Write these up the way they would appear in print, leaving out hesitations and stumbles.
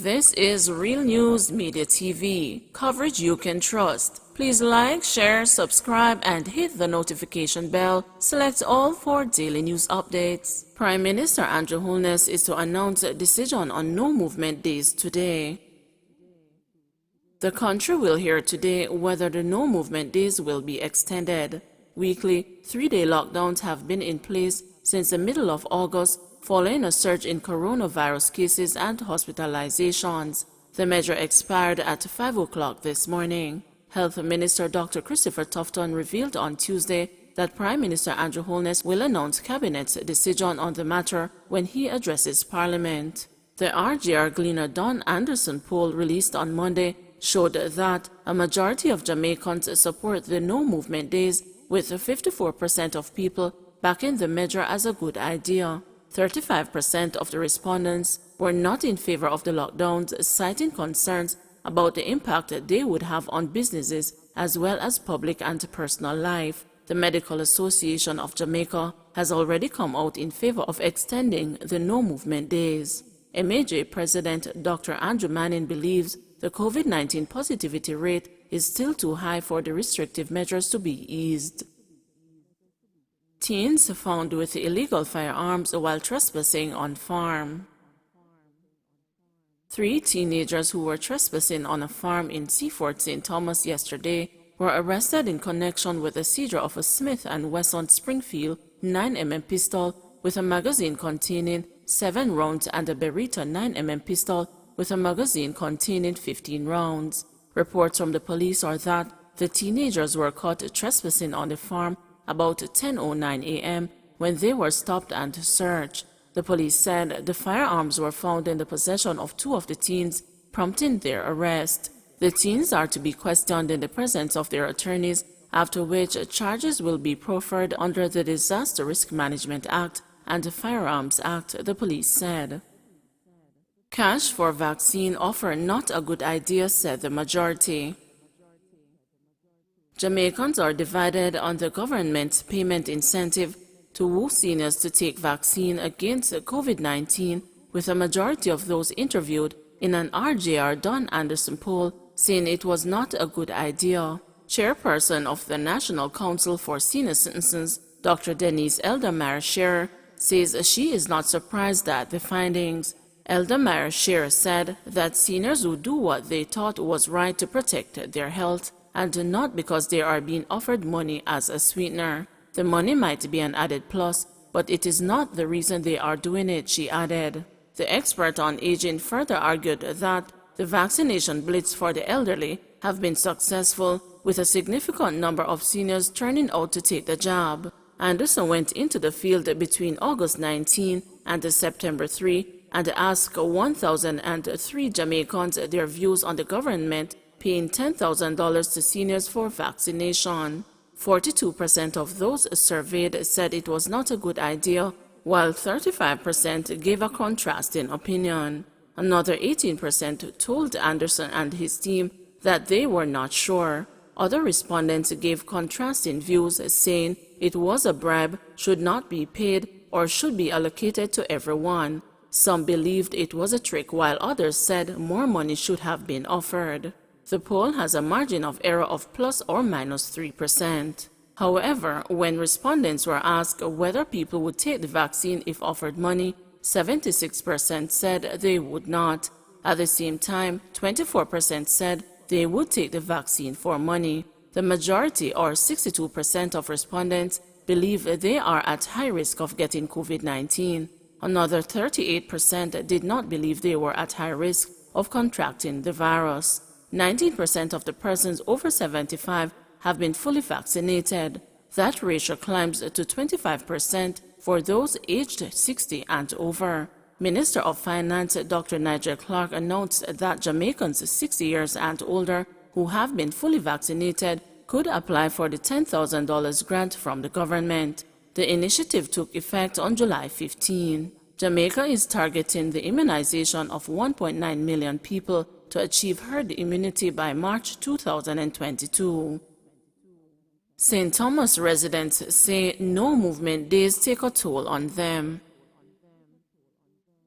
This is Real News Media TV, coverage you can trust. Please like, share, subscribe, and hit the notification bell. Select all for daily news updates. Prime Minister Andrew Holness is to announce a decision on no movement days today. The country will hear today whether the no movement days will be extended. Weekly, 3-day lockdowns have been in place since the middle of August, following a surge in coronavirus cases and hospitalizations. The measure expired at 5 o'clock this morning. Health Minister Dr. Christopher Tufton revealed on Tuesday that Prime Minister Andrew Holness will announce Cabinet's decision on the matter when he addresses Parliament. The RGR Gleaner Don Anderson poll released on Monday showed that a majority of Jamaicans support the no movement days, with 54% of people backing the measure as a good idea. 35% of the respondents were not in favor of the lockdowns, citing concerns about the impact they would have on businesses as well as public and personal life. The Medical Association of Jamaica has already come out in favor of extending the no movement days. MAJ President Dr. Andrew Manning believes the COVID-19 positivity rate is still too high for the restrictive measures to be eased. Teens found with illegal firearms while trespassing on farm. 3 teenagers who were trespassing on a farm in Seaford, St. Thomas yesterday were arrested in connection with the seizure of a Smith & Wesson Springfield 9mm pistol with a magazine containing 7 rounds and a Beretta 9mm pistol with a magazine containing 15 rounds. Reports from the police are that the teenagers were caught trespassing on the farm about 10:09 a.m. when they were stopped and searched. The police said the firearms were found in the possession of 2 of the teens, prompting their arrest. The teens are to be questioned in the presence of their attorneys, after which charges will be proffered under the Disaster Risk Management Act and the Firearms Act, the police said. Cash for vaccine offer not a good idea, said the majority. Jamaicans are divided on the government's payment incentive to woo seniors to take vaccine against COVID-19, with a majority of those interviewed in an RGR Don Anderson poll saying it was not a good idea. Chairperson of the National Council for Senior Citizens, Dr. Denise Elder Shearer, says she is not surprised at the findings. Elder Shearer said that seniors would do what they thought was right to protect their health, and not because they are being offered money as a sweetener. The money might be an added plus, but it is not the reason they are doing it, she added. The expert on aging further argued that the vaccination blitz for the elderly have been successful, with a significant number of seniors turning out to take the jab. Anderson went into the field between August 19 and September 3 and asked 1,003 Jamaicans their views on the government paying $10,000 to seniors for vaccination. 42% of those surveyed said it was not a good idea, while 35% gave a contrasting opinion. Another 18% told Anderson and his team that they were not sure. Other respondents gave contrasting views, saying it was a bribe, should not be paid, or should be allocated to everyone. Some believed it was a trick, while others said more money should have been offered. The poll has a margin of error of plus or minus 3%. However, when respondents were asked whether people would take the vaccine if offered money, 76% said they would not. At the same time, 24% said they would take the vaccine for money. The majority, or 62% of respondents, believe they are at high risk of getting COVID-19. Another 38% did not believe they were at high risk of contracting the virus. 19% of the persons over 75 have been fully vaccinated. That ratio climbs to 25% for those aged 60 and over. Minister of Finance Dr. Nigel Clark announced that Jamaicans 60 years and older who have been fully vaccinated could apply for the $10,000 grant from the government. The initiative took effect on July 15. Jamaica is targeting the immunization of 1.9 million people to achieve herd immunity by March 2022. St. Thomas residents say no movement days take a toll on them.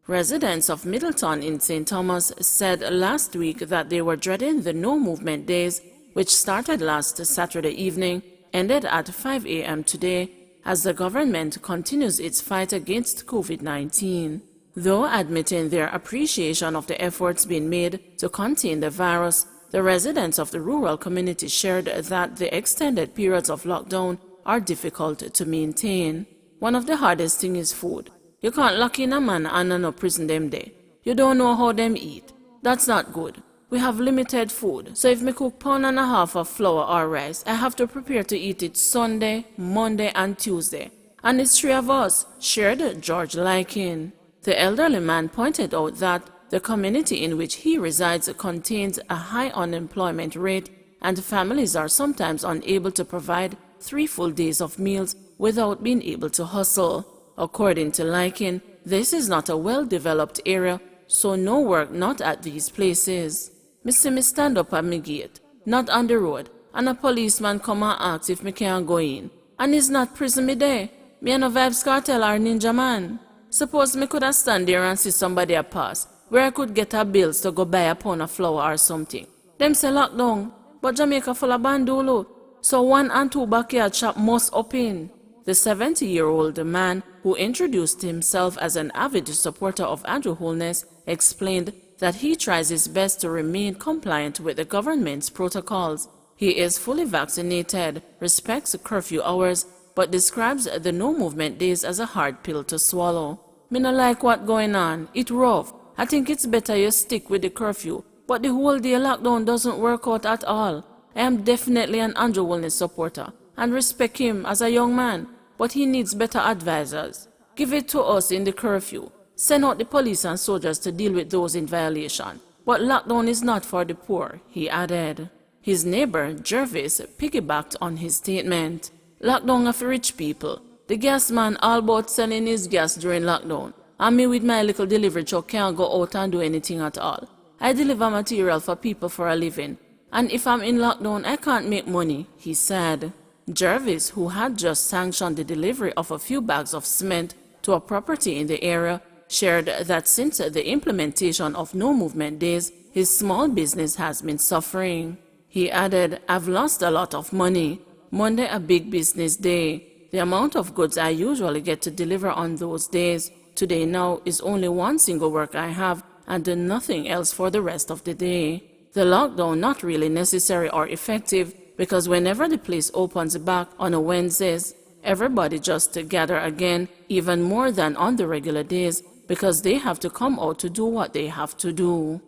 Residents of Middleton in St. Thomas said last week that they were dreading the no movement days, which started last Saturday evening, ended at 5 a.m. today, as the government continues its fight against COVID-19. Though admitting their appreciation of the efforts being made to contain the virus, the residents of the rural community shared that the extended periods of lockdown are difficult to maintain. One of the hardest things is food. You can't lock in a man and no prison them day. You don't know how them eat. That's not good. We have limited food, so if me cook pound and a half of flour or rice, I have to prepare to eat it Sunday, Monday and Tuesday. And it's 3 of us, shared George Likin. The elderly man pointed out that the community in which he resides contains a high unemployment rate, and families are sometimes unable to provide 3 full days of meals without being able to hustle. According to Likin, this is not a well-developed area, so no work not at these places. Me stand up at me gate, not on the road, and a policeman come and ask if me can go in. And it's not prison me there. Me and a Vibes Cartel or Ninja Man. Suppose me could have stand there and see somebody a pass, where I could get a bills to go buy a pound of flour or something. Them say lockdown, but Jamaica full of bandolo, so 1 and 2 backyard shop must open. The 70-year-old man, who introduced himself as an avid supporter of Andrew Holness, explained that he tries his best to remain compliant with the government's protocols. He is fully vaccinated, respects curfew hours, but describes the no-movement days as a hard pill to swallow. Me no like what going on. It rough. I think it's better you stick with the curfew, but the whole day lockdown doesn't work out at all. I am definitely an Andrew Holness supporter and respect him as a young man, but he needs better advisors. Give it to us in the curfew. Send out the police and soldiers to deal with those in violation. But lockdown is not for the poor, he added. His neighbor, Jervis, piggybacked on his statement. Lockdown are for rich people. The gas man all about selling his gas during lockdown. And me with my little delivery truck can't go out and do anything at all. I deliver material for people for a living. And if I'm in lockdown, I can't make money, he said. Jervis, who had just sanctioned the delivery of a few bags of cement to a property in the area, shared that since the implementation of no-movement days, his small business has been suffering. He added, I've lost a lot of money. Monday a big business day. The amount of goods I usually get to deliver on those days, today now is only 1 single work I have and nothing else for the rest of the day. The lockdown not really necessary or effective because whenever the place opens back on a Wednesdays, everybody just gather again, even more than on the regular days, because they have to come out to do what they have to do.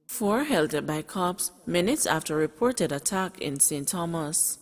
4 held by cops minutes after reported attack in St. Thomas.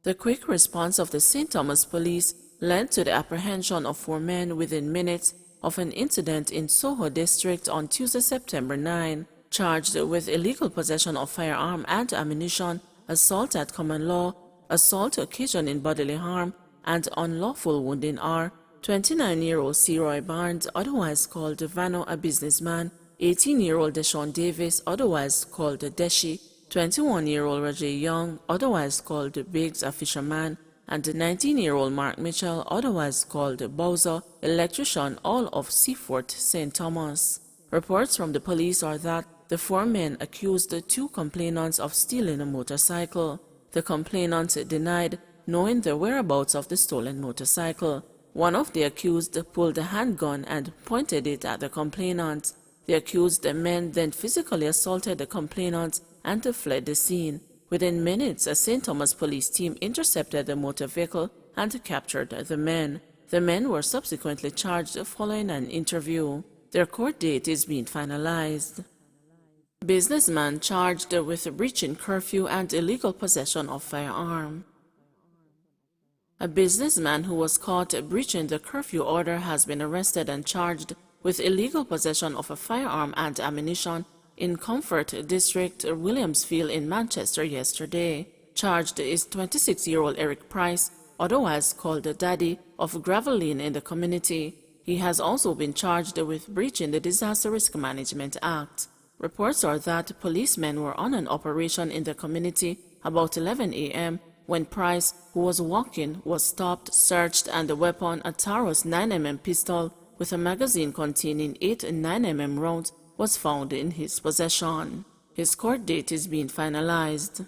The quick response of the St. Thomas police led to the apprehension of 4 men within minutes of an incident in Soho district on Tuesday, September 9, charged with illegal possession of firearm and ammunition, assault at common law, assault occasioning bodily harm, and unlawful wounding are 29-year-old C. Roy Barnes, otherwise called Vano, a businessman, 18-year-old Deshaun Davis, otherwise called Deshi, 21-year-old Roger Young, otherwise called Biggs, a fisherman, and 19-year-old Mark Mitchell, otherwise called Bowser, electrician, all of Seafort, St. Thomas. Reports from the police are that the 4 men accused the 2 complainants of stealing a motorcycle. The complainants denied knowing the whereabouts of the stolen motorcycle. One of the accused pulled a handgun and pointed it at the complainants. The accused men then physically assaulted the complainants and fled the scene. Within minutes, a St. Thomas police team intercepted the motor vehicle and captured the men. The men were subsequently charged following an interview. Their court date is being finalized. Businessman charged with breaching curfew and illegal possession of firearm. A businessman who was caught breaching the curfew order has been arrested and charged with illegal possession of a firearm and ammunition in Comfort District, Williamsfield in Manchester yesterday. Charged is 26-year-old Eric Price, otherwise called Daddy, of Gravel Lane in the community. He has also been charged with breaching the Disaster Risk Management Act. Reports are that policemen were on an operation in the community about 11 a.m. when Price, who was walking, was stopped, searched, and the weapon, a Taurus 9mm pistol, with a magazine containing 8 9mm rounds was found in his possession. His court date is being finalized.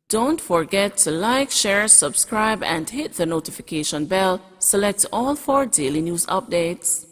Don't forget to like, share, subscribe, and hit the notification bell. Select all for daily news updates.